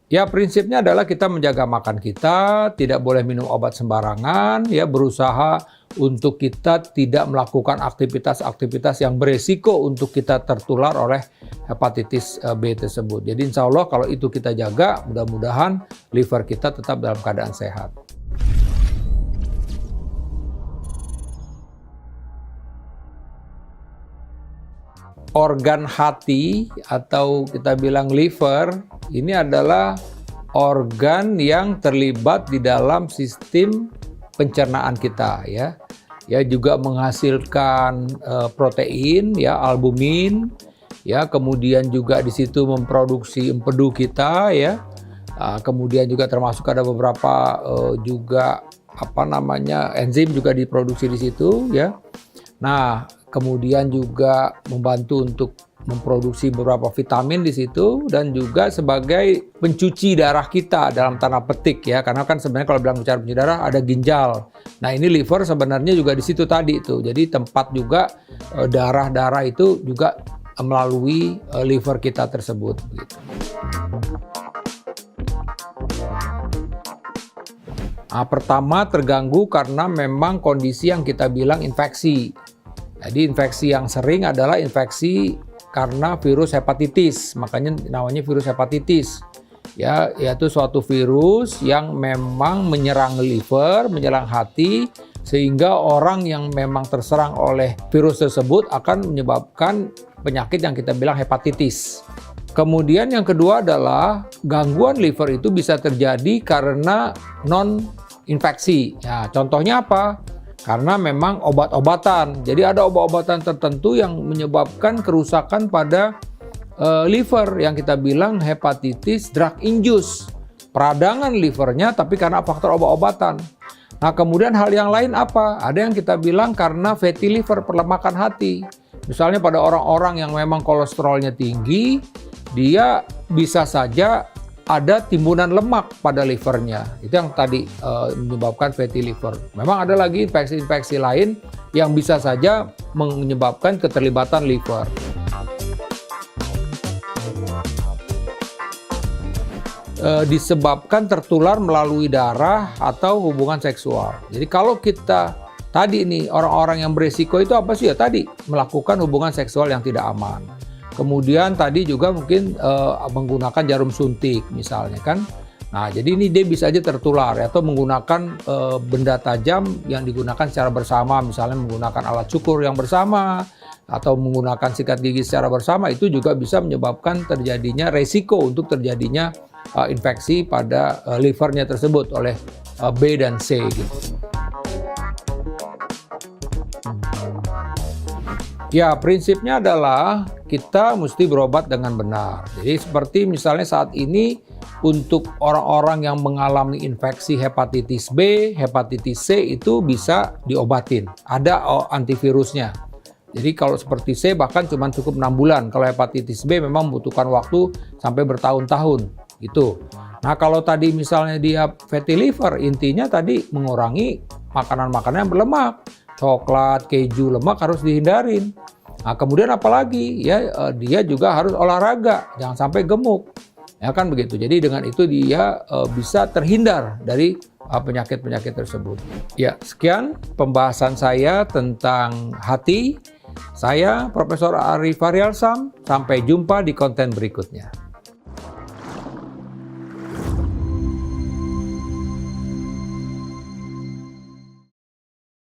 Ya, prinsipnya adalah kita menjaga makan kita, tidak boleh minum obat sembarangan, ya, berusaha untuk kita tidak melakukan aktivitas-aktivitas yang beresiko untuk kita tertular oleh hepatitis B tersebut. Jadi insya Allah kalau itu kita jaga, mudah-mudahan liver kita tetap dalam keadaan sehat. Organ hati atau kita bilang liver ini adalah organ yang terlibat di dalam sistem pencernaan kita, ya. Ya, juga menghasilkan protein, ya, albumin, ya, kemudian juga di situ memproduksi empedu kita, ya. Kemudian juga termasuk ada beberapa juga enzim juga diproduksi di situ, ya. Nah, kemudian juga membantu untuk memproduksi beberapa vitamin di situ dan juga sebagai pencuci darah kita dalam tanda petik, ya, karena kan sebenarnya kalau bilang bicara pencuci darah ada ginjal. Nah, ini liver sebenarnya juga di situ tadi itu. Jadi tempat juga darah-darah itu juga melalui liver kita tersebut gitu. Nah, pertama terganggu karena memang kondisi yang kita bilang infeksi. Jadi infeksi yang sering adalah infeksi karena virus hepatitis, makanya namanya virus hepatitis. Ya, yaitu suatu virus yang memang menyerang liver, menyerang hati, sehingga orang yang memang terserang oleh virus tersebut akan menyebabkan penyakit yang kita bilang hepatitis. Kemudian yang kedua adalah gangguan liver itu bisa terjadi karena non-infeksi. Ya, contohnya apa? Karena memang obat-obatan. Jadi ada obat-obatan tertentu yang menyebabkan kerusakan pada liver yang kita bilang hepatitis drug induced. Peradangan livernya tapi karena faktor obat-obatan. Nah, kemudian hal yang lain apa? Ada yang kita bilang karena fatty liver, perlemakan hati. Misalnya pada orang-orang yang memang kolesterolnya tinggi, dia bisa saja ada timbunan lemak pada livernya. Itu yang tadi menyebabkan fatty liver. Memang ada lagi infeksi-infeksi lain yang bisa saja menyebabkan keterlibatan liver. Disebabkan tertular melalui darah atau hubungan seksual. Jadi kalau kita tadi nih orang-orang yang beresiko itu apa sih ya? Tadi melakukan hubungan seksual yang tidak aman. Kemudian tadi juga mungkin menggunakan jarum suntik misalnya kan. Nah, jadi ini dia bisa aja tertular atau menggunakan benda tajam yang digunakan secara bersama, misalnya menggunakan alat cukur yang bersama atau menggunakan sikat gigi secara bersama, itu juga bisa menyebabkan terjadinya resiko untuk terjadinya infeksi pada livernya tersebut oleh B dan C gitu. Ya, prinsipnya adalah kita mesti berobat dengan benar. Jadi seperti misalnya saat ini untuk orang-orang yang mengalami infeksi hepatitis B, hepatitis C itu bisa diobatin. Ada antivirusnya. Jadi kalau seperti C bahkan cuma cukup 6 bulan. Kalau hepatitis B memang membutuhkan waktu sampai bertahun-tahun gitu. Nah, kalau tadi misalnya dia fatty liver, intinya tadi mengurangi makanan-makanan yang berlemak. Coklat, keju, lemak harus dihindarin. Nah, kemudian apalagi ya dia juga harus olahraga, jangan sampai gemuk. Ya kan begitu. Jadi dengan itu dia bisa terhindar dari penyakit-penyakit tersebut. Ya, sekian pembahasan saya tentang hati. Saya Profesor Arif Faryalsam. Sampai jumpa di konten berikutnya.